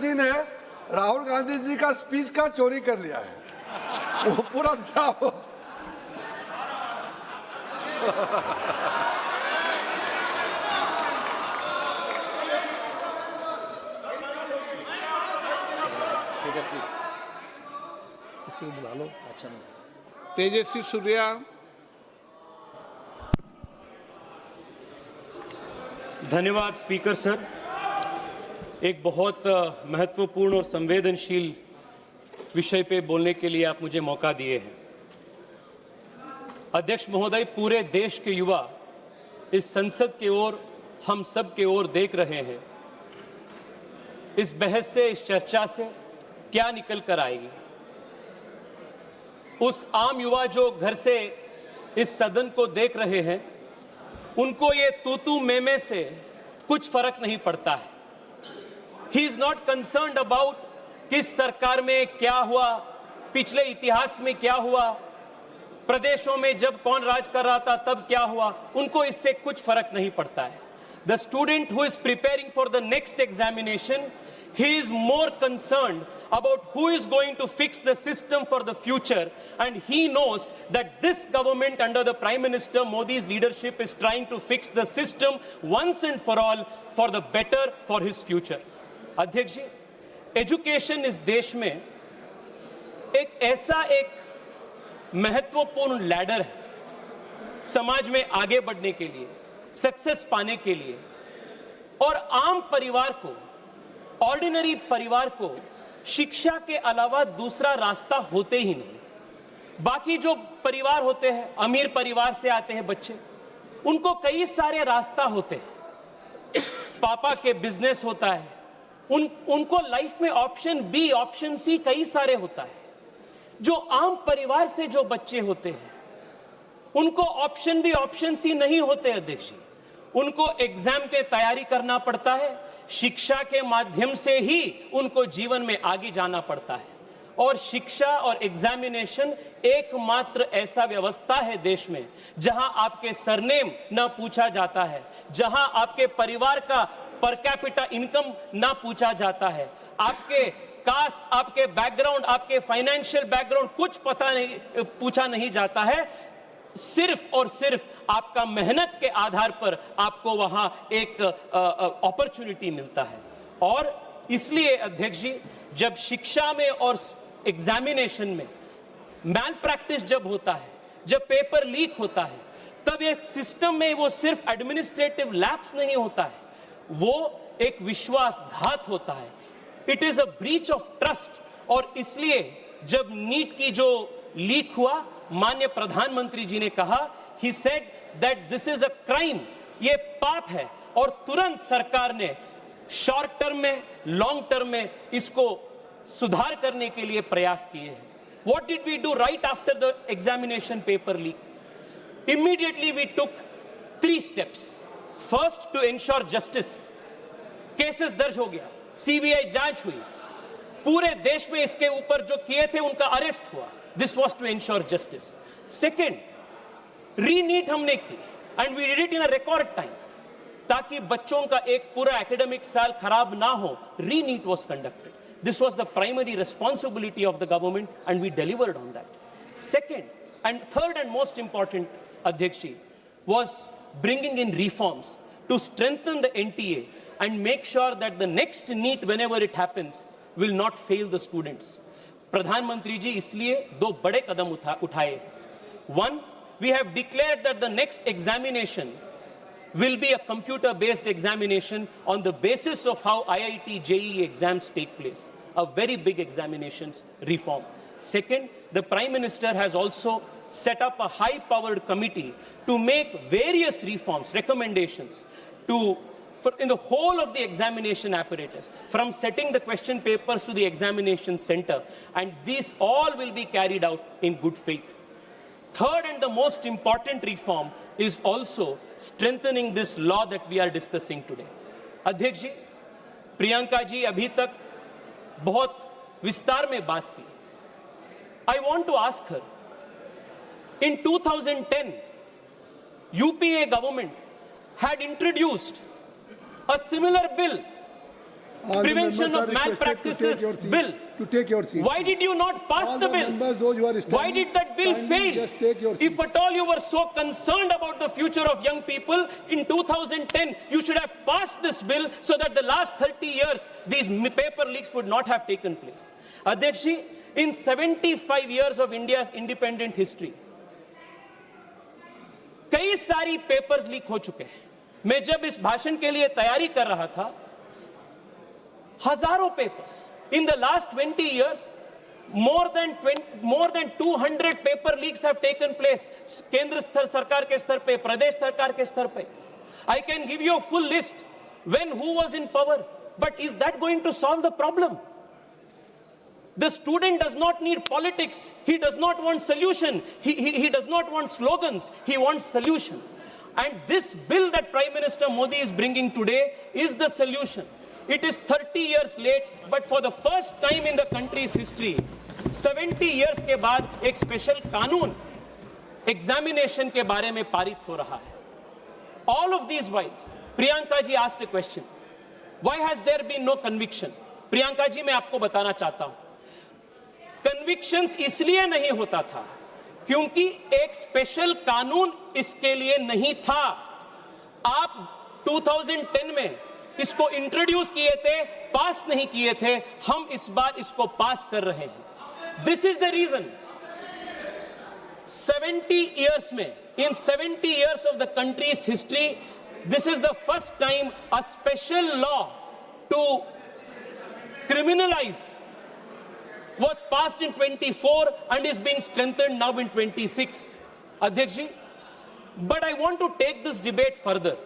जी ने राहुल गांधी जी का स्पीच का चोरी कर लिया है, वो पूरा ड्रामा। बुला लो। अच्छा, तेजस्वी सूर्या। धन्यवाद स्पीकर सर। एक बहुत महत्वपूर्ण और संवेदनशील विषय पे बोलने के लिए आप मुझे मौका दिए हैं। अध्यक्ष महोदय, पूरे देश के युवा इस संसद के ओर, हम सब के ओर देख रहे हैं। इस बहस से, इस चर्चा से क्या निकल कर आएगी। उस आम युवा जो घर से इस सदन को देख रहे हैं, उनको ये तू मैं से कुछ फर्क नहीं पड़ता है। He is not concerned about किस सरकार में क्या हुआ, पिछले इतिहास में क्या हुआ, प्रदेशों में जब कौन राज कर रहा था तब क्या हुआ, उनको इससे कुछ फर्क नहीं पड़ता है। The student who is preparing for the next examination, he is more concerned about who is going to fix the system for the future, and he knows that this government under the Prime Minister Modi's leadership is trying to fix the system once and for all for the better for his future. अध्यक्ष जी, education इस देश में एक ऐसा महत्वपूर्ण ladder है समाज में आगे बढ़ने के लिए, सक्सेस पाने के लिए, और आम परिवार को, ऑर्डिनरी परिवार को शिक्षा के अलावा दूसरा रास्ता होते ही नहीं। बाकी जो परिवार होते हैं, अमीर परिवार से आते हैं बच्चे, उनको कई सारे रास्ता होते हैं। पापा के बिजनेस होता है, उनको लाइफ में ऑप्शन बी, ऑप्शन सी कई सारे होता है। जो आम परिवार से जो बच्चे होते हैं, उनको ऑप्शन बी, ऑप्शन सी नहीं होते अध्यक्ष जी। उनको एग्जाम के तैयारी करना पड़ता है, शिक्षा के माध्यम से ही उनको जीवन में आगे जाना पड़ता है। और शिक्षा और एग्जामिनेशन एकमात्र ऐसा व्यवस्था है देश में जहां आपके सरनेम ना पूछा जाता है, जहां आपके परिवार का पर कैपिटा इनकम ना पूछा जाता है, आपके कास्ट, आपके बैकग्राउंड, आपके फाइनेंशियल बैकग्राउंड कुछ पता नहीं, पूछा नहीं जाता है। सिर्फ और सिर्फ आपका मेहनत के आधार पर आपको वहां एक अपॉर्चुनिटी मिलता है। और इसलिए अध्यक्ष जी, जब शिक्षा में और एग्जामिनेशन में मैल प्रैक्टिस जब होता है, जब पेपर लीक होता है, तब एक सिस्टम में वो सिर्फ एडमिनिस्ट्रेटिव लैप्स नहीं होता है, वो एक विश्वासघात होता है। It is a breach of trust. और इसलिए जब नीट की जो लीक हुआ, माननीय प्रधानमंत्री जी ने कहा, he said that this is a crime, ये पाप है, और तुरंत सरकार ने शॉर्ट टर्म में, लॉन्ग टर्म में इसको सुधार करने के लिए प्रयास किए हैं। What did we do right after the examination paper leak? Immediately we took 3 steps. First, to ensure justice. Cases दर्ज हो गया, सीबीआई जांच हुई, पूरे देश में इसके ऊपर जो किए थे उनका अरेस्ट हुआ। This was to ensure justice. Second, re-NEET हमने की, and we did it in a record time, ताकि बच्चों का एक पूरा एकेडमिक साल खराब ना हो। Re-NEET was conducted. This was the primary responsibility of the government, and we delivered on that. Second, and third and most important, Adhyakshi, was bringing in reforms to strengthen the NTA and make sure that the next NEET, whenever it happens, will not fail the students. प्रधानमंत्री जी इसलिए 2 बड़े कदम उठाए। One, we have declared that the next examination will be a computer-based examination on the basis of how IIT JEE exams take place. A very big examinations reform. Second, the Prime Minister has also set up a high-powered committee to make various reforms, recommendations in the whole of the examination apparatus, from setting the question papers to the examination center, and these all will be carried out in good faith. Third and the most important reform is also strengthening this law that we are discussing today. अध्यक्ष जी, प्रियंका जी अभी तक बहुत विस्तार में बात की। I want to ask her, in 2010, UPA government had introduced a similar bill, All the Prevention members of are requested Malpractices to take your seat. bill. To take your seat. Why did you not pass All the the bill? members, those who are Why standing, did that bill kindly fail? just take your If seats. at all you were so concerned about the future of young people, in 2010, you should have passed this bill so that the last 30 years, these paper leaks would not have taken place. Adhyaksh ji, in 75 years of India's independent history, कई सारी papers leak हो चुके हैं. मैं जब इस भाषण के लिए तैयारी कर रहा था, हजारों papers. In the last 20 years, more than 200 paper leaks have taken place. केंद्र स्तर सरकार के स्तर पे, प्रदेश सरकार के स्तर पे. I can give you a full list when who was in power. But is that going to solve the problem? The student does not need politics. He does not want solution. He does not want slogans. He wants solution. And this bill that Prime Minister Modi is bringing today is the solution. It is 30 years late, but for the first time in the country's history, 70 years के बाद एक special कानून examination के बारे में पारित हो रहा है. All of these whiles, Priyanka ji asked a question. Why has there been no conviction? Priyanka ji, मैं आपको बताना चाहता हूं. Convictions इसलिए नहीं होता था क्योंकि एक स्पेशल कानून इसके लिए नहीं था. आप 2010 में इसको इंट्रोड्यूस किए थे, पास नहीं किए थे. हम इस बार इसको पास कर रहे हैं. This is the reason. 70 years में, in 70 years of the country's history, this is the first time a special law to criminalize was passed in 24 and is being strengthened now in 26. Adhyaksh ji, but I want to take this debate further.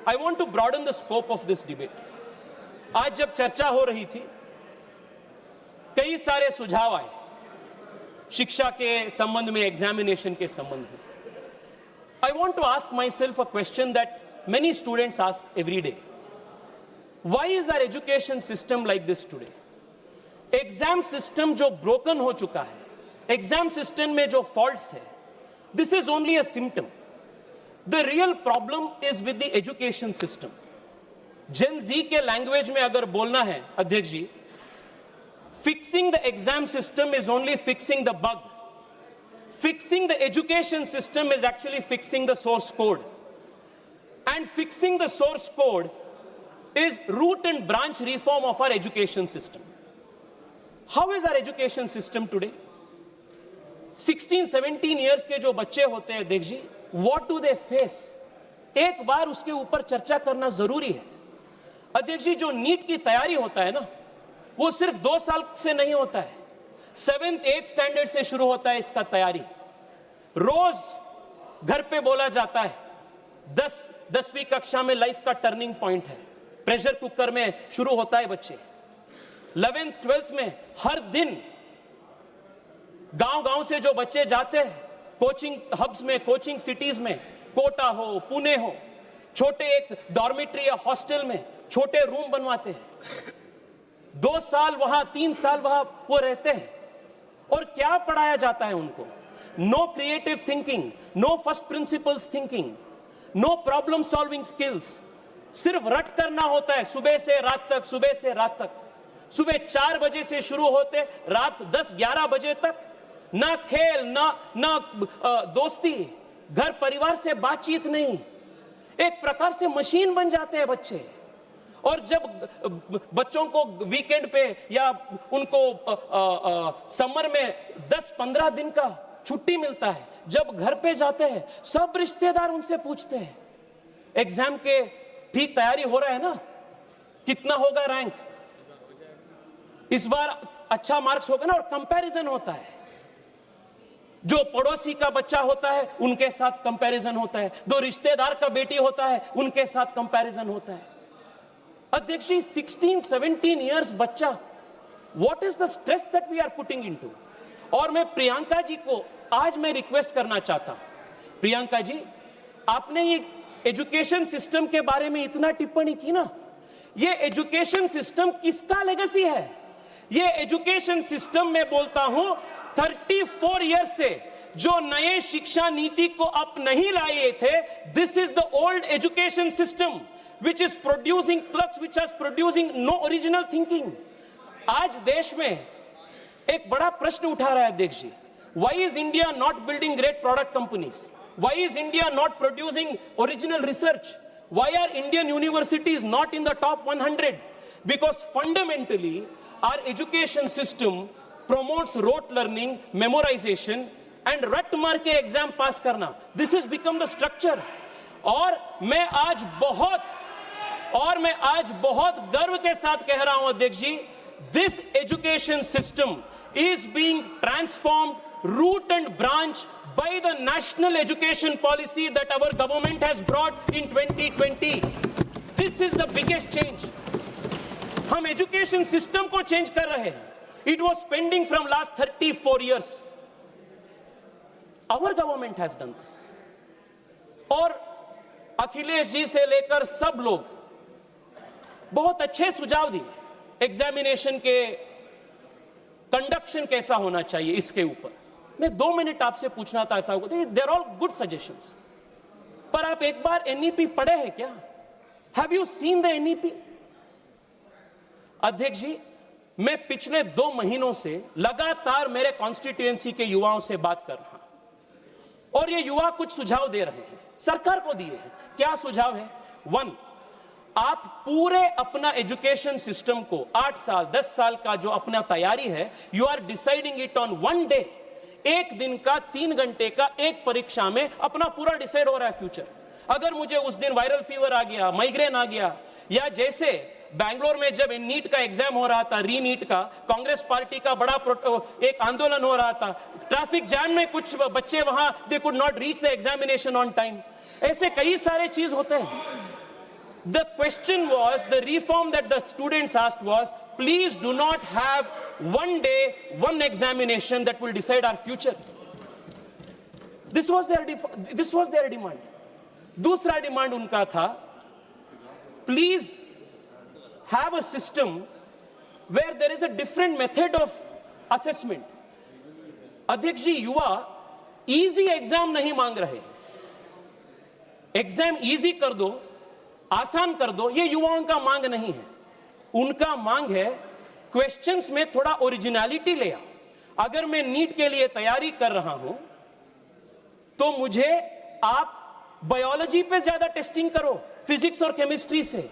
I want to broaden the scope of this debate. आज जब चर्चा हो रही थी, कई सारे सुझाव आए शिक्षा के संबंध में, एग्जामिनेशन के संबंध में. I want to ask myself a question that many students ask every day. Why is our education system like this today? Exam system जो ब्रोकन हो चुका है, एग्जाम सिस्टम में जो फॉल्ट्स है, this is only a symptom. The real problem is with the education system. Gen Z के language में अगर बोलना है अध्यक्ष ji, fixing the exam system is only fixing the bug. Fixing the education system is actually fixing the source code. And fixing the source code is root and branch reform of our education system. How is our education system today? 16-17 years के जो बच्चे होते हैं देख जी, what do they face? एक बार उसके ऊपर चर्चा करना जरूरी है. अध्यक्ष जी, जो नीट की तैयारी होता है ना, वो सिर्फ 2 साल से नहीं होता है. 7th 8th स्टैंडर्ड से शुरू होता है इसका तैयारी. रोज घर पे बोला जाता है 10वीं कक्षा में लाइफ का टर्निंग पॉइंट है. प्रेशर कुकर में शुरू होता है बच्चे. 11th 12th में हर दिन गांव-गांव से जो बच्चे जाते हैं कोचिंग हब्स में, कोचिंग सिटीज में, कोटा हो, पुणे हो, छोटे एक डॉर्मिटरी या हॉस्टल में छोटे रूम बनवाते हैं. 2 साल वहां, 3 साल वहां वो रहते हैं. और क्या पढ़ाया जाता है उनको? No creative thinking, no first principles thinking, no problem solving skills. सिर्फ रट करना होता है सुबह से रात तक, सुबह से रात तक. सुबह 4 बजे से शुरू होते रात 10-11 बजे तक. ना खेल, ना दोस्ती, घर परिवार से बातचीत नहीं. एक प्रकार से मशीन बन जाते हैं बच्चे. और जब बच्चों को वीकेंड पे या उनको समर में 10-15 दिन का छुट्टी मिलता है, जब घर पे जाते हैं सब रिश्तेदार उनसे पूछते हैं एग्जाम के ठीक तैयारी हो रहा है ना, कितना होगा रैंक, इस बार अच्छा मार्क्स होगा ना. और कंपैरिजन होता है. जो पड़ोसी का बच्चा होता है उनके साथ कंपैरिजन होता है, जो रिश्तेदार का बेटी होता है उनके साथ कंपैरिजन होता है. अध्यक्ष जी, 16-17 इयर्स बच्चा, what is the stress that we are putting into. और मैं प्रियंका जी को आज मैं रिक्वेस्ट करना चाहता हूं. प्रियंका जी, आपने ये एजुकेशन सिस्टम के बारे में इतना टिप्पणी की ना, ये एजुकेशन सिस्टम किसका लेगेसी है? ये एजुकेशन सिस्टम में बोलता हूं 34 इयर्स से जो नए शिक्षा नीति को आप नहीं लाए थे, this is the old education system. which is producing clerks which are producing no original thinking. आज देश में एक बड़ा प्रश्न उठा रहा है अध्यक्ष जी. Why is India not building great product companies? Why is India not producing original research? Why are Indian universities not in the top 100? Because fundamentally, our education system promotes rote learning, memorization, and रट मार के exam पास करना. This has become the structure. और मैं आज बहुत गर्व के साथ कह रहा हूं अध्यक्ष जी, this education system is being transformed root and branch by the national education policy that our government has brought in 2020. This is the biggest change. हम education system को change कर रहे हैं. It was pending from last 34 years. Our government has done this. और अखिलेश जी से लेकर सब लोग बहुत अच्छे सुझाव दिए. एग्जामिनेशन के कंडक्शन कैसा होना चाहिए इसके ऊपर. मैं 2 मिनट आपसे पूछना चाहता हूं. They're all good suggestions. पर आप एक बार एनईपी पढ़े हैं क्या? Have you seen the NEP? अध्यक्ष जी, मैं पिछले 2 महीनों से लगातार मेरे कॉन्स्टिट्यूएंसी के युवाओं से बात कर रहा हूं और ये युवा कुछ सुझाव दे रहे हैं, सरकार को दिए हैं. क्या सुझाव है? 1, आप पूरे अपना एजुकेशन सिस्टम को 8 साल 10 साल का जो अपना तैयारी है, you are deciding it on 1 day. एक दिन का 3 घंटे का एक परीक्षा में अपना पूरा डिसाइड हो रहा है फ्यूचर. अगर मुझे उस दिन वायरल फीवर आ गया, माइग्रेन आ गया, या जैसे बैंगलोर में जब नीट का एग्जाम हो रहा था, री नीट का, कांग्रेस पार्टी का बड़ा एक आंदोलन हो रहा था, ट्रैफिक जैम में कुछ बच्चे वहां they could not reach the examination on time. ऐसे कई सारे चीज होते हैं. The question was, the reform that the students asked was, please do not have 1 day, 1 examination that will decide our future. This was their demand. दूसरा demand उनका था, please have a system where there is a different method of assessment. अध्यक्ष जी, युवा easy exam नहीं मांग रहे. Exam easy कर दो, आसान कर दो, ये युवाओं का मांग नहीं है. उनका मांग है क्वेश्चंस में थोड़ा ओरिजिनलिटी ले आओ. अगर मैं नीट के लिए तैयारी कर रहा हूं तो मुझे आप बायोलॉजी पे ज्यादा टेस्टिंग करो, फिजिक्स और केमिस्ट्री से.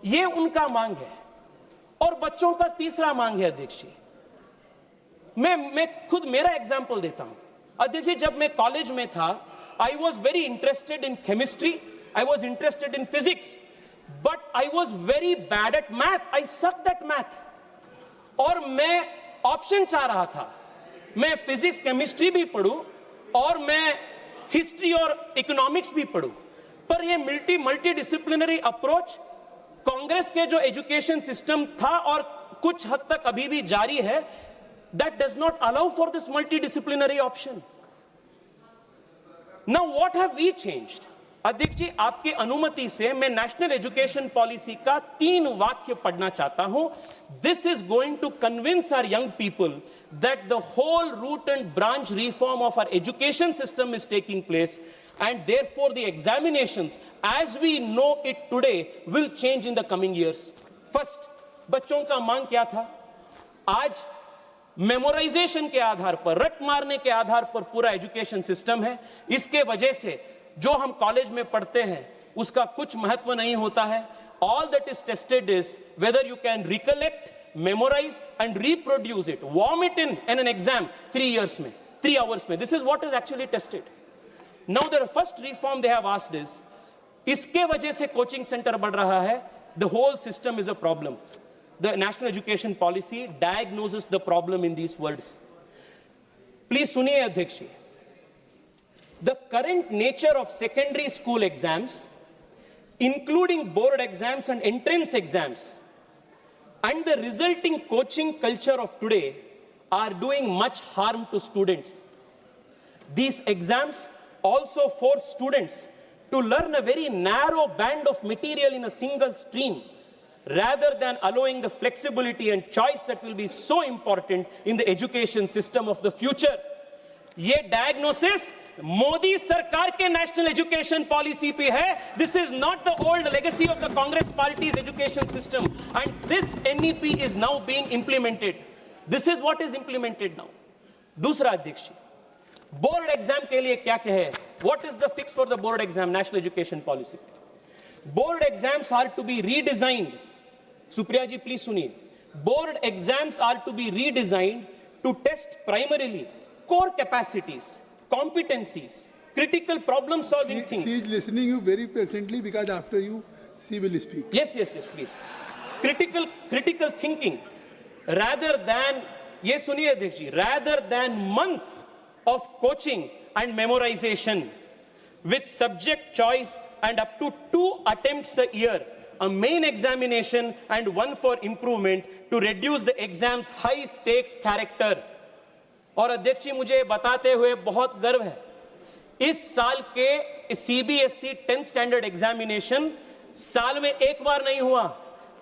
ये उनका मांग है. और बच्चों का तीसरा मांग है अध्यक्ष जी, मैं खुद मेरा एग्जांपल देता हूं. अध्यक्ष जी, जब मैं कॉलेज में था, I was very interested in chemistry, I was interested in physics, but I was very bad at math. I sucked at math. और मैं ऑप्शन चाह रहा था, मैं फिजिक्स केमिस्ट्री भी पढ़ूं और मैं हिस्ट्री और इकोनॉमिक्स भी पढ़ूं. पर ये मल्टी डिसिप्लिनरी अप्रोच कांग्रेस के जो एजुकेशन सिस्टम था और कुछ हद तक अभी भी जारी है, that does not allow for this multidisciplinary option. Now what have we changed? अध्यक्ष जी, आपकी अनुमति से मैं नेशनल एजुकेशन पॉलिसी का 3 वाक्य पढ़ना चाहता हूं. This is going to convince our young people that the whole root and branch reform of our education system is taking place, and therefore the examinations as we know it today will change in the coming years. First, बच्चों का मांग क्या था? आज memorisation के आधार पर, रट मारने के आधार पर पूरा एजुकेशन सिस्टम है. इसके वजह से जो हम कॉलेज में पढ़ते हैं उसका कुछ महत्व नहीं होता है. All that is tested is whether you can recollect, memorise and reproduce it, vomit in an exam 3 hours में. This is what is actually tested. Now the first reform they have asked is, इसके वजह से coaching centre बढ़ रहा है. The whole system is a problem. The national education policy diagnoses the problem in these words. Please सुनिए अध्यक्ष ji, the current nature of secondary school exams, including board exams and entrance exams, and the resulting coaching culture of today are doing much harm to students. These exams also force students to learn a very narrow band of material in a single stream, rather than allowing the flexibility and choice that will be so important in the education system of the future. ये diagnosis Modi सरकार के national education policy पे है. This is not the old legacy of the Congress party's education system, and this NEP is now being implemented. This is what is implemented now. दूसरा अध्यक्ष ji, board exam के लिए क्या कहे? What is the fix for the board exam national education policy? Board exams are to be redesigned. Supriya ji please सुनिए. Board exams are to be redesigned to test primarily core capacities, competencies, critical problem solving things. She is listening you very patiently because after you she will speak. Yes, please. Critical thinking rather than, ye suniye अध्यक्ष जी, rather than months of coaching and memorization with subject choice and up to 2 attempts a year, a main examination and one for improvement to reduce the exam's high stakes character. और अध्यक्ष जी मुझे बताते हुए बहुत गर्व है, इस साल के सीबीएसई 10th स्टैंडर्ड एग्जामिनेशन साल में एक बार नहीं हुआ,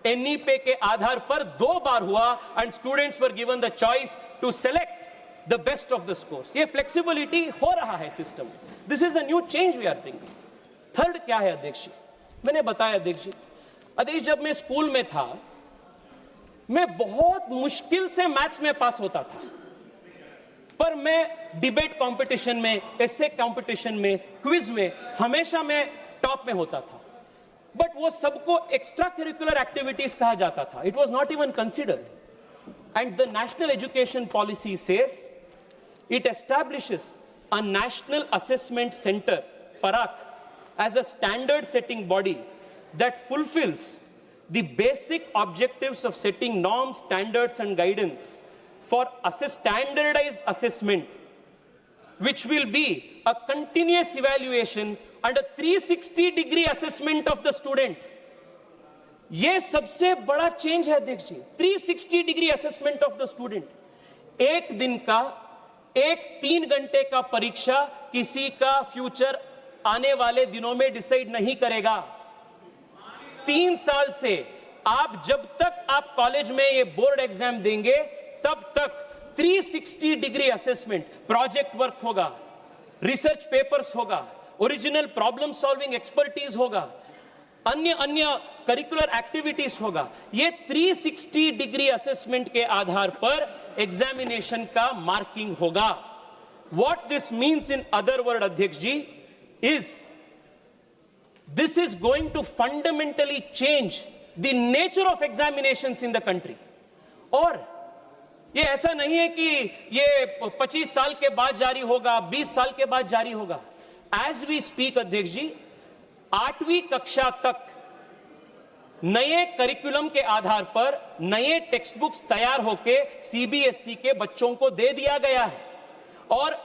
एनईपी के आधार पर 2 बार हुआ, and students were given the choice to select the best of the scores. ये फ्लेक्सिबिलिटी हो रहा है system. This is a new change we are bringing. Third क्या है अध्यक्ष जी? मैंने बताया अध्यक्ष जी, जब मैं स्कूल में था मैं बहुत मुश्किल से मैथ्स में पास होता था, पर मैं डिबेट कंपटीशन में, एसे कंपटीशन में, क्विज में हमेशा मैं टॉप में होता था. बट वो सबको एक्स्ट्रा करिकुलर एक्टिविटीज कहा जाता था. It was not even considered. And the national education policy says it establishes a national assessment centre PARAKH as a standard setting body that fulfils the basic objectives of setting norms, standards and guidance for standardized assessment, which will be a continuous evaluation and a 360-degree assessment of the student. ये सबसे बड़ा change है अध्यक्ष जी. 360-degree assessment of the student. एक दिन का, 3 घंटे का परीक्षा किसी का फ्यूचर आने वाले दिनों में डिसाइड नहीं करेगा. 3 साल से आप जब तक आप कॉलेज में ये बोर्ड एग्जाम देंगे तब तक 360-degree असेसमेंट, प्रोजेक्ट वर्क होगा, रिसर्च पेपर्स होगा, ओरिजिनल प्रॉब्लम सॉल्विंग एक्सपर्टीज होगा, अन्य करिकुलर एक्टिविटीज होगा. ये 360-degree असेसमेंट के आधार पर एग्जामिनेशन का मार्किंग होगा. What this means in other word अध्यक्ष ji is this is going to fundamentally change the nature of examinations in the country. और ये ऐसा नहीं है कि ये 25 साल के बाद जारी होगा, 20 साल के बाद जारी होगा. एज वी स्पीक अध्यक्ष जी 8वीं कक्षा तक नए करिकुलम के आधार पर नए टेक्स्ट बुक्स तैयार होके सीबीएसई के बच्चों को दे दिया गया है. और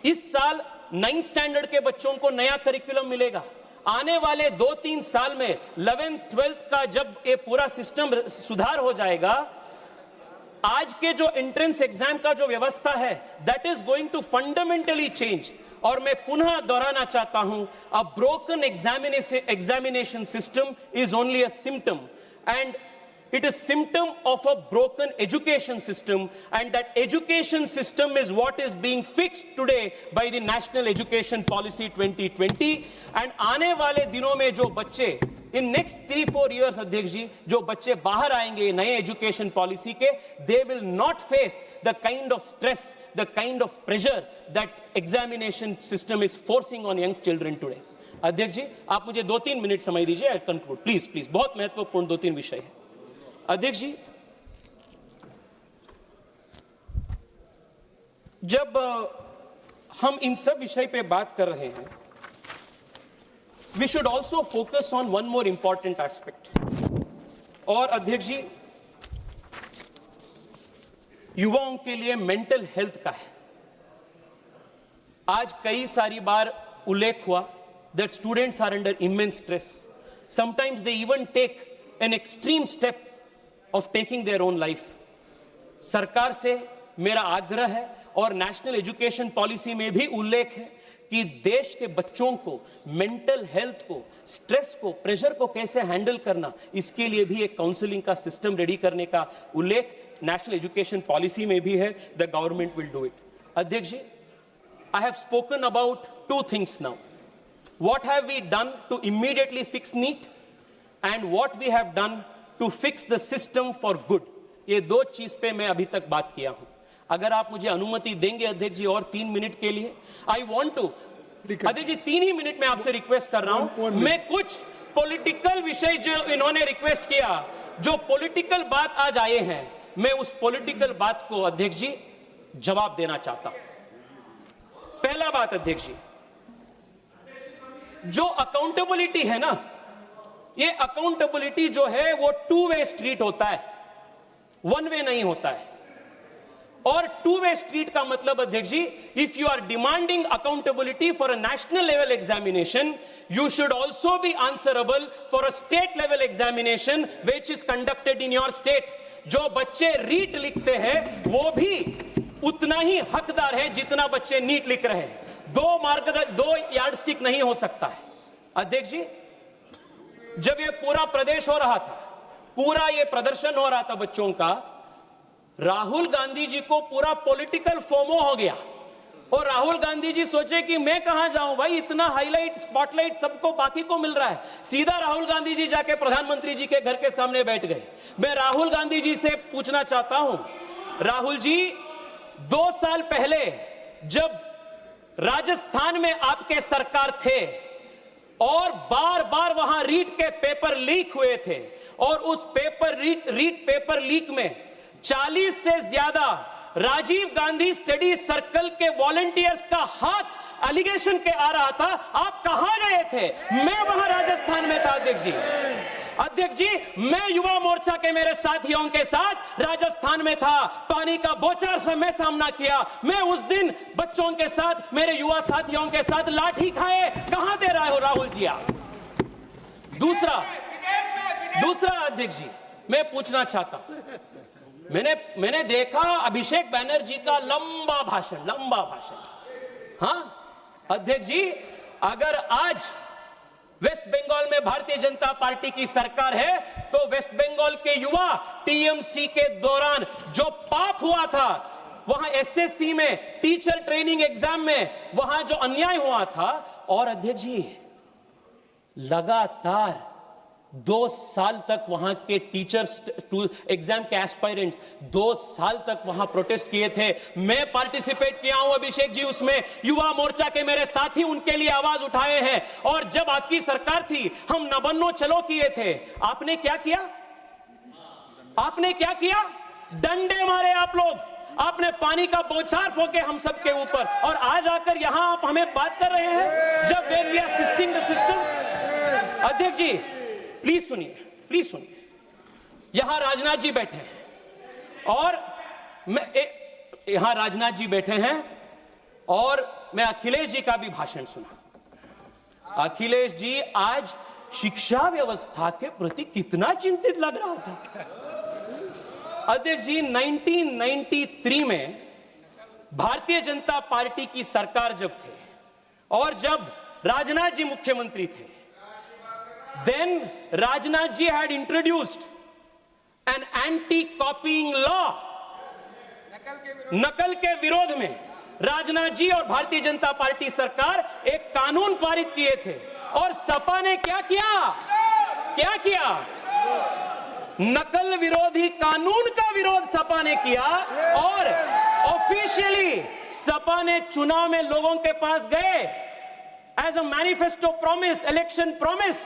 इस साल 9th स्टैंडर्ड के बच्चों को नया करिकुलम मिलेगा. आने वाले 2-3 साल में 11th 12th का जब ये पूरा सिस्टम सुधार हो जाएगा, आज के जो एंट्रेंस एग्जाम का जो व्यवस्था है that is going to fundamentally change. और मैं पुनः दोहराना चाहता हूं, a broken examination system is only a symptom, and it is symptom of a broken education system, and that education system is what is being fixed today by the National Education Policy 2020. and आने वाले दिनों में जो बच्चे in next 3-4 years अध्यक्ष जी जो बच्चे बाहर आएंगे नए एजुकेशन पॉलिसी के, they will not face the kind of stress, the kind of pressure that examination system is forcing on young children today. अध्यक्ष जी आप मुझे 2-3 मिनट समय दीजिए, आई कंक्लूड प्लीज. बहुत महत्वपूर्ण 2-3 विषय है अध्यक्ष जी. जब हम इन सब विषय पे बात कर रहे हैं, we should also focus on one more important aspect. और अध्यक्ष जी युवाओं के लिए मेंटल हेल्थ का है. आज कई सारी बार उल्लेख हुआ that students are under immense stress. Sometimes they even take an extreme step of taking their own life. सरकार से मेरा आग्रह है और नेशनल एजुकेशन पॉलिसी में भी उल्लेख है कि देश के बच्चों को मेंटल हेल्थ को, स्ट्रेस को, प्रेशर को कैसे हैंडल करना, इसके लिए भी एक काउंसलिंग का सिस्टम रेडी करने का उल्लेख नेशनल एजुकेशन पॉलिसी में भी है. The government will do it. अध्यक्ष जी I have spoken about two things now. What have we done to immediately fix NEET and what we have done to fix the system for good. ये दो चीज पे मैं अभी तक बात किया हूं. अगर आप मुझे अनुमति देंगे अध्यक्ष जी और 3 मिनट के लिए, आई वॉन्ट टू, अध्यक्ष जी 3 ही मिनट में आपसे रिक्वेस्ट कर रहा हूं. मैं कुछ पॉलिटिकल विषय जो इन्होंने रिक्वेस्ट किया, जो पॉलिटिकल बात आज आए हैं, मैं उस पॉलिटिकल बात को अध्यक्ष जी जवाब देना चाहता हूं. पहला बात अध्यक्ष जी, जो अकाउंटेबिलिटी है ना, ये अकाउंटेबिलिटी जो है वो 2 वे स्ट्रीट होता है, 1 वे नहीं होता है. और 2 वे स्ट्रीट का मतलब अध्यक्ष ji, if you are demanding accountability for a national level examination, you should also be answerable for a state level examination which is conducted in your state. जो बच्चे रीट लिखते हैं वो भी उतना ही हकदार है जितना बच्चे नीट लिख रहे हैं. 2 यार्डस्टिक नहीं हो सकता है. अध्यक्ष जी, जब ये पूरा प्रदेश हो रहा था, पूरा ये प्रदर्शन हो रहा था बच्चों का, राहुल गांधी जी को पूरा पॉलिटिकल फोमो हो गया. और राहुल गांधी जी सोचे कि मैं कहां जाऊं भाई, इतना हाईलाइट स्पॉटलाइट सबको बाकी को मिल रहा है. सीधा राहुल गांधी जी जाके प्रधानमंत्री जी के घर के सामने बैठ गए. मैं राहुल गांधी जी से पूछना चाहता हूं, राहुल जी 2 साल पहले जब राजस्थान में आपके सरकार थे और बार बार वहां रीट के पेपर लीक हुए थे, और उस रीट पेपर लीक में 40 से ज्यादा राजीव गांधी स्टडी सर्कल के वॉलंटियर्स का हाथ एलिगेशन के आ रहा था, आप कहां गए थे? मैं वहां राजस्थान में था अध्यक्ष जी. अध्यक्ष जी, मैं युवा मोर्चा के मेरे साथियों के साथ राजस्थान में था, पानी का बौछार से मैं सामना किया. मैं उस दिन बच्चों के साथ, मेरे युवा साथियों के साथ लाठी खाए. कहां दे रहे हो राहुल जी आप? दूसरा अध्यक्ष जी, मैं पूछना चाहता हूं, मैंने देखा अभिषेक बैनर्जी का लंबा भाषण. हाँ अध्यक्ष जी, अगर आज वेस्ट बंगाल में भारतीय जनता पार्टी की सरकार है, तो वेस्ट बंगाल के युवा टीएमसी के दौरान जो पाप हुआ था, वहां एसएससी में, टीचर ट्रेनिंग एग्जाम में, वहां जो अन्याय हुआ था, और अध्यक्ष जी लगातार 2 साल तक वहां के टीचर्स एग्जाम के एस्पायरेंट्स 2 साल तक वहां प्रोटेस्ट किए थे. मैं पार्टिसिपेट किया हूं अभिषेक जी उसमें. युवा मोर्चा के मेरे साथी उनके लिए आवाज उठाए हैं. और जब आपकी सरकार थी, हम न बनो चलो किए थे. आपने क्या किया? डंडे मारे आप लोग. आपने पानी का बौछार फोके हम सब के ऊपर, और आज आकर यहां आप हमें बात कर रहे हैं जब when we are assisting the system. अध्यक्ष जी प्लीज सुनिए. यहां राजनाथ जी बैठे हैं, और मैं अखिलेश जी का भी भाषण सुना. अखिलेश जी आज शिक्षा व्यवस्था के प्रति कितना चिंतित लग रहा था. अध्यक्ष जी, 1993 में भारतीय जनता पार्टी की सरकार जब थे, और जब राजनाथ जी मुख्यमंत्री थे, then Rajnath ji had introduced an anti-copying law. नकल के विरोध में राजनाथ जी और भारतीय जनता पार्टी सरकार एक कानून पारित किए थे. और सपा ने क्या किया? नकल विरोधी कानून का विरोध सपा ने किया, और ऑफिशियली सपा ने चुनाव में लोगों के पास गए as a manifesto promise, election promise,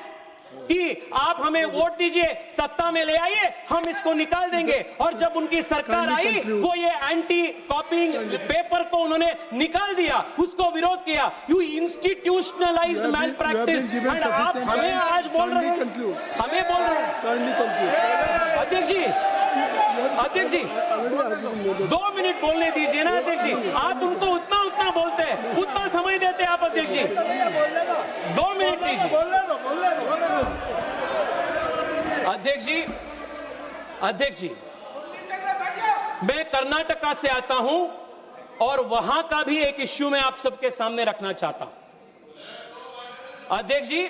कि आप हमें वोट दीजिए, सत्ता में ले आइए, हम इसको निकाल देंगे. और जब उनकी सरकार आई, वो ये एंटी कॉपिंग पेपर को उन्होंने निकाल दिया, उसको विरोध किया. You institutionalised malpractice, and आप हमें आज बोल रहे हैं. अध्यक्ष जी 2 मिनट बोलने दीजिए ना अध्यक्ष जी. आप उनको उतना बोलते हैं, उतना समय देते हैं आप अध्यक्ष जी. 2 मिनट दीजिए अध्यक्ष जी. मैं कर्नाटका से आता हूं, और वहां का भी एक इश्यू मैं आप सबके सामने रखना चाहता हूं. अध्यक्ष जी,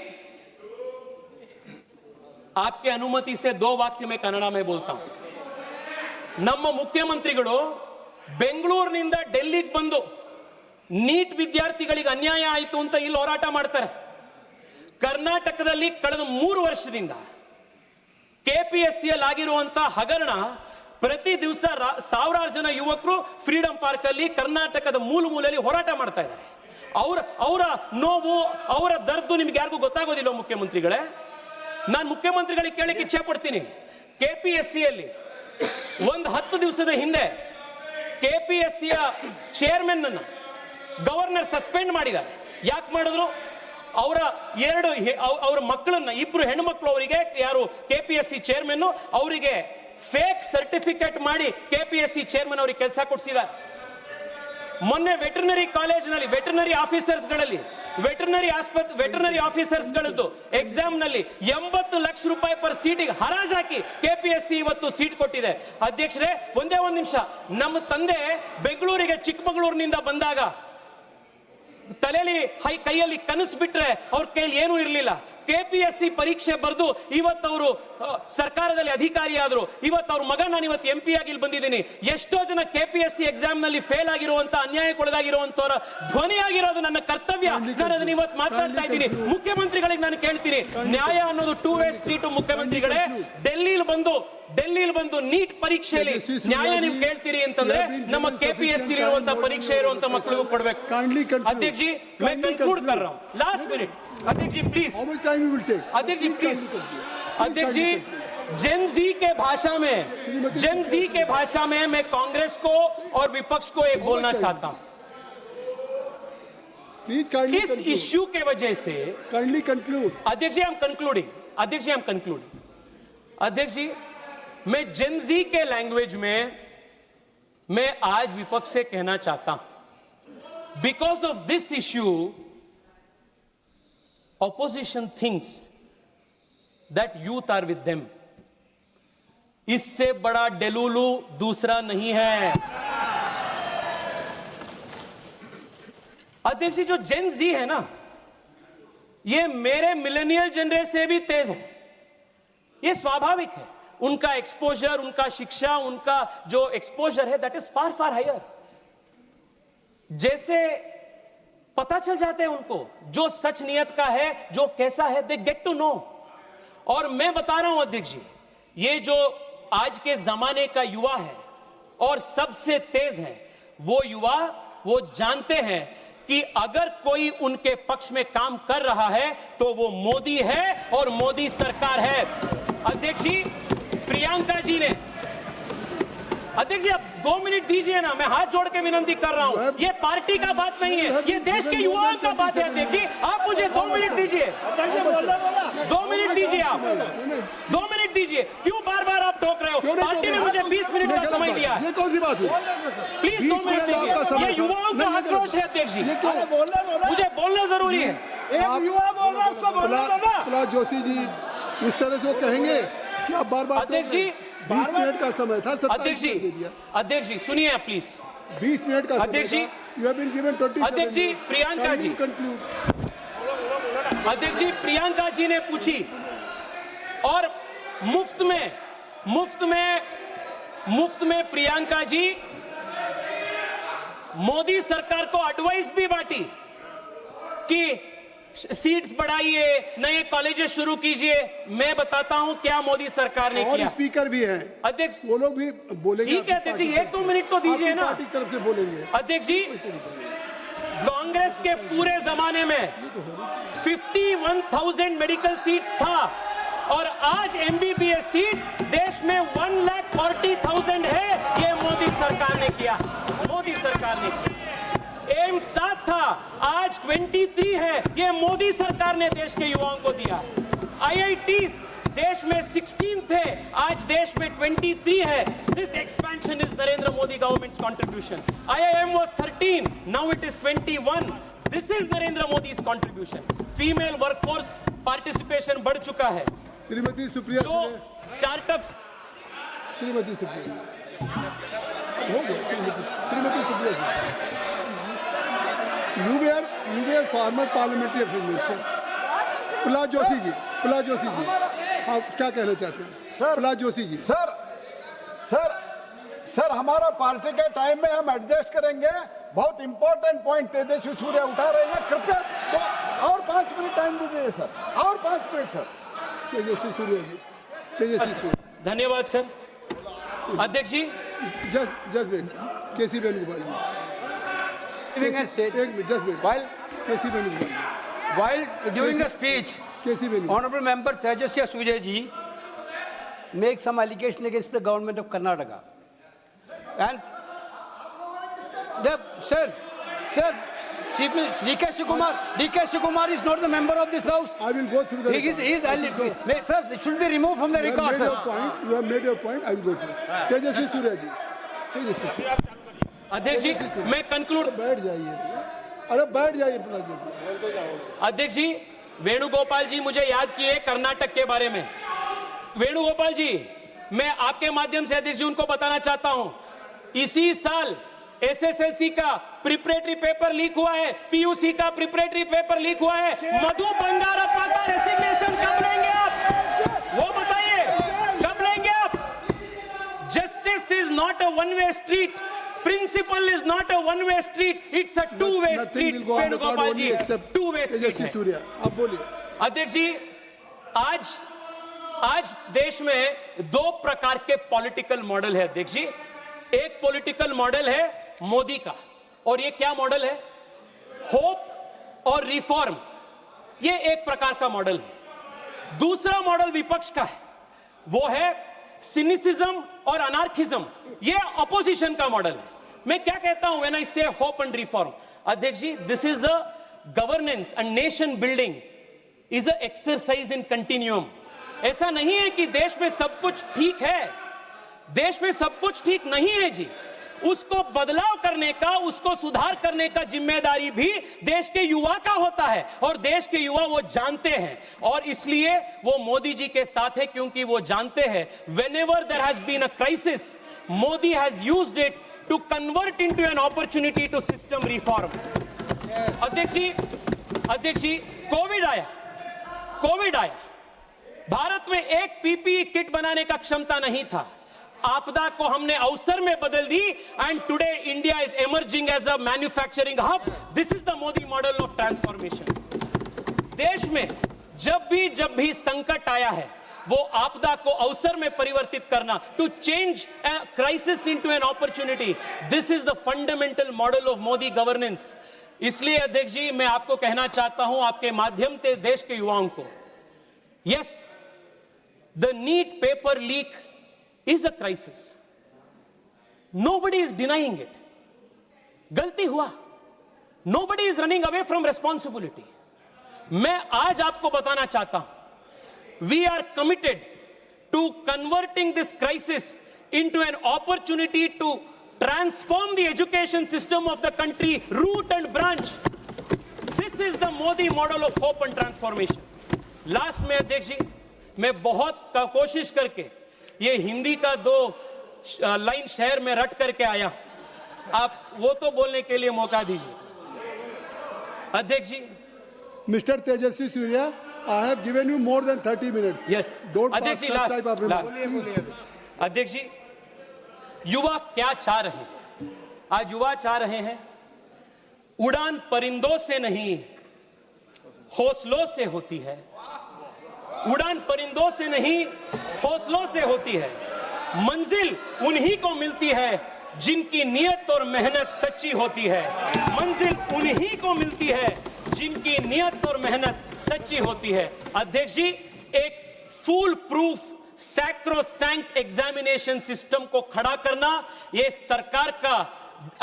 आपके अनुमति से 2 वाक्य में कन्नड़ में बोलता हूं. ನಮ್ಮ ಮುಖ್ಯಮಂತ್ರಿಗಳು ಬೆಂಗಳೂರಿನಿಂದ ಡೆಲ್ಲಿಗೆ ಬಂದು ನೀಟ್ ವಿದ್ಯಾರ್ಥಿಗಳಿಗೆ ಅನ್ಯಾಯ ಆಯಿತು ಅಂತ ಇಲ್ಲಿ ಹೋರಾಟ ಮಾಡ್ತಾರೆ. ಕರ್ನಾಟಕದಲ್ಲಿ ಕಳೆದ 3 ವರ್ಷದಿಂದ ಕೆಪಿಎಸ್ಸಿಯಲ್ಲಿ ಆಗಿರುವಂತಹ ಹಗರಣ, ಪ್ರತಿ ದಿವಸ ಸಾವಿರಾರು ಜನ ಯುವಕರು ಫ್ರೀಡಂ ಪಾರ್ಕ್ ಅಲ್ಲಿ ಕರ್ನಾಟಕದ ಮೂಲೆಯಲ್ಲಿ ಹೋರಾಟ ಮಾಡ್ತಾ ಇದ್ದಾರೆ. ಅವರ ನೋವು, ಅವರ ದರ್ದು ನಿಮ್ಗೆ ಯಾರಿಗೂ ಗೊತ್ತಾಗೋದಿಲ್ಲ ಮುಖ್ಯಮಂತ್ರಿಗಳೇ. ನಾನು ಮುಖ್ಯಮಂತ್ರಿಗಳಿಗೆ ಕೇಳಕ್ಕೆ ಇಚ್ಛೆ ಪಡ್ತೀನಿ, ಕೆಪಿಎಸ್ಸಿಯಲ್ಲಿ ಒಂದು 10 ದಿವಸದ ಹಿಂದೆ ಕೆಪಿಎಸ್ಸಿಯ ಚೇರ್ಮನ್ ಅನ್ನ ಗವರ್ನರ್ ಸಸ್ಪೆಂಡ್ ಮಾಡಿದ್ದಾರೆ. ಯಾಕೆ ಮಾಡಿದ್ರು? ಅವರ ಮಕ್ಕಳನ್ನ, 2 ಹೆಣ್ಣುಮಕ್ಕಳು, ಅವರಿಗೆ ಯಾರು ಕೆಪಿಎಸ್ಸಿ ಚೇರ್ಮನ್ ಅವರಿಗೆ ಫೇಕ್ ಸರ್ಟಿಫಿಕೇಟ್ ಮಾಡಿ ಕೆಪಿಎಸ್ಸಿ ಚೇರ್ಮನ್ ಅವರಿಗೆ ಕೆಲಸ ಕೊಡಿಸಿದ್ದಾರೆ. ಮೊನ್ನೆ ವೆಟರ್ನರಿ ಕಾಲೇಜಿನಲ್ಲಿ ವೆಟರ್ನರಿ ಆಫೀಸರ್ಸ್ಗಳದ್ದು ಎಕ್ಸಾಮ್ ನಲ್ಲಿ 80 ಲಕ್ಷ ರೂಪಾಯಿ ಪರ್ ಸೀಟಿಗೆ ಹರಾಜಾಕಿ ಕೆಪಿಎಸ್ಸಿ ಇವತ್ತು ಸೀಟ್ ಕೊಟ್ಟಿದೆ. ಅಧ್ಯಕ್ಷರೇ, ಒಂದೇ ಒಂದು ನಿಮಿಷ. ನಮ್ಮ ತಂದೆ ಬೆಂಗಳೂರಿಗೆ ಚಿಕ್ಕಮಗಳೂರಿನಿಂದ ಬಂದಾಗ ತಲೆಯಲ್ಲಿ ಕೈಯಲ್ಲಿ ಕನಸು ಬಿಟ್ರೆ ಅವ್ರ ಕೈಯಲ್ಲಿ ಏನೂ ಇರಲಿಲ್ಲ. ಕೆಪಿಎಸ್ಸಿ ಪರೀಕ್ಷೆ ಬರೆದು ಇವತ್ತು ಅವರು ಸರ್ಕಾರದಲ್ಲಿ ಅಧಿಕಾರಿ ಆದ್ರು. ಇವತ್ತು ಅವ್ರ ಮಗ ನಾನು ಇವತ್ತು MP ಆಗಿ ಇಲ್ಲಿ ಬಂದಿದ್ದೀನಿ. ಎಷ್ಟೋ ಜನ ಕೆಪಿಎಸ್ಸಿ ಎಕ್ಸಾಮ್ ನಲ್ಲಿ ಫೇಲ್ ಆಗಿರುವಂತ, ಅನ್ಯಾಯಕ್ಕೊಳಗಾಗಿರುವಂತವರ ಧ್ವನಿಯಾಗಿರೋದು ನನ್ನ ಕರ್ತವ್ಯ. ನಾನು ಅದನ್ನ ಇವತ್ತು ಮಾತಾಡ್ತಾ ಇದ್ದೀನಿ. ಮುಖ್ಯಮಂತ್ರಿಗಳಿಗೆ ನಾನು ಕೇಳ್ತೀನಿ, ನ್ಯಾಯ ಅನ್ನೋದು 2 ವೇ ಸ್ಟ್ರೀಟ್. ಮುಖ್ಯಮಂತ್ರಿಗಳೇ, ಡೆಲ್ಲಿಲಿ ಬಂದು ನೀಟ್ ಪರೀಕ್ಷೆಯಲ್ಲಿ ನ್ಯಾಯ ನೀವು ಕೇಳ್ತೀರಿ ಅಂತಂದ್ರೆ ನಮ್ಮ ಕೆಪಿಎಸ್ಸಿ ಇರುವಂತ ಪರೀಕ್ಷೆ ಇರುವಂತ ಮಕ್ಕಳಿಗೂ ಕೊಡ್ಬೇಕು. अध्यक्ष जी, मैं कंक्लूड कर रहा हूँ. लास्ट मिनट अध्यक्ष जी please. How much time you will take? अध्यक्ष जी प्लीज. अध्यक्ष जी, जेन जी के भाषा में मैं कांग्रेस को और विपक्ष को एक बोलना चाहता हूँ. Please kindly इस इश्यू के वजह से kindly conclude. अध्यक्ष जी, I'm concluding. अध्यक्ष जी, मैं जेन जी के लैंग्वेज में मैं आज विपक्ष से कहना चाहता हूं, because of this issue opposition thinks that youth are with them. इससे बड़ा डेलुलू दूसरा नहीं है. अध्यक्ष जी, जो जेन जी है ना, ये मेरे मिलेनियल जनरेशन से भी तेज है. ये स्वाभाविक है. उनका एक्सपोजर, उनका शिक्षा, उनका जो एक्सपोजर है दैट इज फार हायर. जैसे पता चल जाते हैं उनको जो सच नियत का है, जो कैसा है, दे गेट टू नो. और मैं बता रहा हूं अध्यक्ष जी, ये जो आज के जमाने का युवा है और सबसे तेज है, वो युवा वो जानते हैं कि अगर कोई उनके पक्ष में काम कर रहा है तो वो मोदी है और मोदी सरकार है. अध्यक्ष जी, प्रियंका जी ने, अध्यक्ष जी आप 2 मिनट दीजिए ना, मैं हाथ जोड़ के विनती कर रहा हूं. ये पार्टी का बात नहीं है, ये देश के युवाओं का बात है. अध्यक्ष जी, आप मुझे 2 मिनट दीजिए. 2 मिनट दीजिए, आप 2 मिनट दीजिए. क्यों बार-बार आप टोक रहे हो? पार्टी ने मुझे 20 मिनट का समय दिया है. ये कौन सी बात हुई? प्लीज 2 मिनट दीजिए. ये युवाओं का आक्रोश है अध्यक्ष जी, मुझे बोलना जरूरी है. युवा बोल रहा है, उसको बोलना दो ना. प्रहलाद जोशी जी इस तरह से वो कहेंगे कि आप बार-बार अध्यक्ष जी, 20 मिनट का समय था, 27 अध्यक्ष मिनट दे दिया. सुनिए प्लीज. 20 मिनट का अध्यक्ष जी, यू हैव बीन गिवन 27. अध्यक्ष जी, प्रियंका जी. कंक्लूड. अध्यक्ष जी, प्रियंका जी ने पूछी और मुफ्त में प्रियंका जी मोदी सरकार को एडवाइस भी बांटी कि सीट्स बढ़ाइए, नए कॉलेजेस शुरू कीजिए. मैं बताता हूं क्या मोदी सरकार ने किया. स्पीकर भी है अध्यक्ष, वो लोग भी बोलेंगे. ठीक है अध्यक्ष जी, 1-2 मिनट तो दीजिए ना. पार्टी की तरफ से बोलेंगे. अध्यक्ष जी, कांग्रेस के पूरे जमाने में 51,000 मेडिकल सीट्स था और आज MBBS सीट्स देश में 1,40,000 है. ये मोदी सरकार ने किया. एम्स 7 था, आज 23 है. ये मोदी सरकार ने देश के युवाओं को दिया. IITs देश में 16 थे, आज देश में 23 है. This expansion is Narendra Modi government's contribution. IIM was 13, now it is 21. This is Narendra Modi's contribution. Female workforce participation बढ़ चुका है. श्रीमती सुप्रिया जो स्टार्टअप्स, श्रीमती सुप्रिया हो गया. श्रीमती सुप्रिया जी, you were former parliamentary affairs minister. Prahlad Joshi ji, आप क्या कहना चाहते हैं? प्रहलाद जोशी जी. सर हमारा पार्टी के टाइम में हम एडजस्ट करेंगे. बहुत इंपॉर्टेंट पॉइंट तेजस्वी सूर्या उठा रहे हैं, कृपया तो और 5 मिनट टाइम दीजिए सर, और 5 मिनट सर। तेजस्वी सूर्या जी, तेजस्वी सूर्या। धन्यवाद सर। अध्यक्ष ji, just wait, KC Venugopal ji. Giving a state- एक मिनट, just wait. While KC Venugopal ji. while during the speech, KC Venugopal. Honorable Member Tejaswi Surya ji make some allegation against the government of Karnataka. And sir, DK Shikumar is not the member of this house. I will go through the He is, record. sir, it should be removed from the You have record, made your sir. point. You have made your point. I will go through. तेजस्वी सूर्या जी, तेजस्वी सूर्या। अध्यक्ष जी, मैं conclude. बैठ जाइए, अरे बैठ जाइए प्रहलाद जोशी। अध्यक्ष जी, वेणुगोपाल जी मुझे याद किए कर्नाटक के बारे में। वेणुगोपाल जी, मैं आपके माध्यम से अध्यक्ष जी उनको बताना चाहता हूं, इसी साल एसएसएलसी का प्रिपरेटरी पेपर लीक हुआ है, पीयूसी का प्रिपरेटरी पेपर लीक हुआ है। मधु बंगारप्पा का रेसिग्नेशन कब लेंगे आप, वो बताइए, कब लेंगे आप? Justice is not a one way street, principle is not a one way street, it's a two way street. Venugopal ji, two way Tejasvi Surya, आप बोलिए। अध्यक्ष जी, आज देश में 2 प्रकार के पॉलिटिकल मॉडल है अध्यक्ष जी। एक पॉलिटिकल मॉडल है मोदी का, और ये क्या मॉडल है? होप और रिफॉर्म, ये एक प्रकार का मॉडल है। दूसरा मॉडल विपक्ष का है, वो है सिनिसिज्म और अनार्किज्म, ये अपोजिशन का मॉडल है। मैं क्या कहता हूं व्हेन आई से होप एंड रिफॉर्म? अध्यक्ष ji, this is a governance and nation building is a exercise in continuum. ऐसा नहीं है कि देश में सब कुछ ठीक है, देश में सब कुछ ठीक नहीं है जी। उसको बदलाव करने का, उसको सुधार करने का जिम्मेदारी भी देश के युवा का होता है, और देश के युवा वो जानते हैं, और इसलिए वो मोदी जी के साथ है, क्योंकि वो जानते हैं whenever there has been a crisis, Modi has used it to convert into an opportunity to system reform. अध्यक्ष जी, कोविड आया, भारत में एक पीपीई किट बनाने का क्षमता नहीं था। आपदा को हमने अवसर में बदल दी, and today India is emerging as a manufacturing hub. This is the Modi model of transformation. देश में जब भी संकट आया है, वो आपदा को अवसर में परिवर्तित करना, to change crisis into an opportunity, this is the fundamental model of Modi governance. इसलिए अध्यक्ष जी, मैं आपको कहना चाहता हूं, आपके माध्यम से देश के युवाओं को, yes, the NEET paper leak is a crisis. Nobody is denying it. गलती हुआ. Nobody is running away from responsibility. मैं आज आपको बताना चाहता हूं, we are committed to converting this crisis into an opportunity to transform the education system of the country, root and branch. This is the Modi model of hope and transformation. Last में अध्यक्ष जी, मैं बहुत कोशिश करके ये हिंदी का 2 line शहर में रट करके आया, आप वो तो बोलने के लिए मौका दीजिए। अध्यक्ष ji, mister Tejasvi Surya, I have given you more than 30 minutes. Yes अध्यक्ष जी, लास्ट। अध्यक्ष जी, युवा क्या चाह रहे हैं? आज युवा चाह रहे हैं, उड़ान परिंदों से नहीं हौसलों से होती है, उड़ान परिंदों से नहीं हौसलों से होती है, मंजिल उन्हीं को मिलती है जिनकी नियत और मेहनत सच्ची होती है, मंजिल उन्हीं को मिलती है जिनकी नियत और मेहनत सच्ची होती है। अध्यक्ष जी, एक full proof sacrosanct examination system को खड़ा करना, ये सरकार का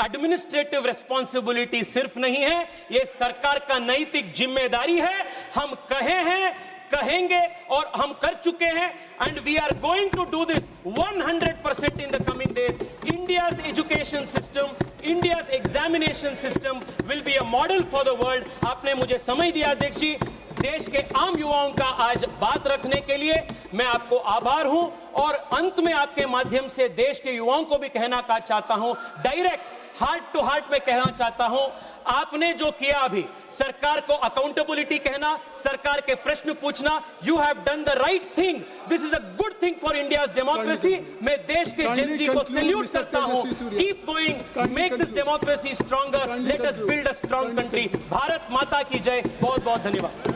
एडमिनिस्ट्रेटिव रिस्पॉन्सिबिलिटी सिर्फ नहीं है, ये सरकार का नैतिक जिम्मेदारी है। हम कहे हैं, कहेंगे और हम कर चुके हैं, and we are going to do this 100% in the coming days. India's education system, India's examination system will be a model for the world. आपने मुझे समय दिया अध्यक्ष जी, देश के आम युवाओं का आज बात रखने के लिए मैं आपको आभार हूं, और अंत में आपके माध्यम से देश के युवाओं को भी कहना चाहता हूं, डायरेक्ट हार्ट टू हार्ट में कहना चाहता हूं, आपने जो किया अभी, सरकार को अकाउंटेबिलिटी कहना, सरकार के प्रश्न पूछना, you have done the right thing. This is a good thing for India's democracy. मैं देश के जेनजी को सैल्यूट करता हूं। Keep going, make this democracy stronger, let us build a strong country. Bharat माता की जय। बहुत बहुत धन्यवाद।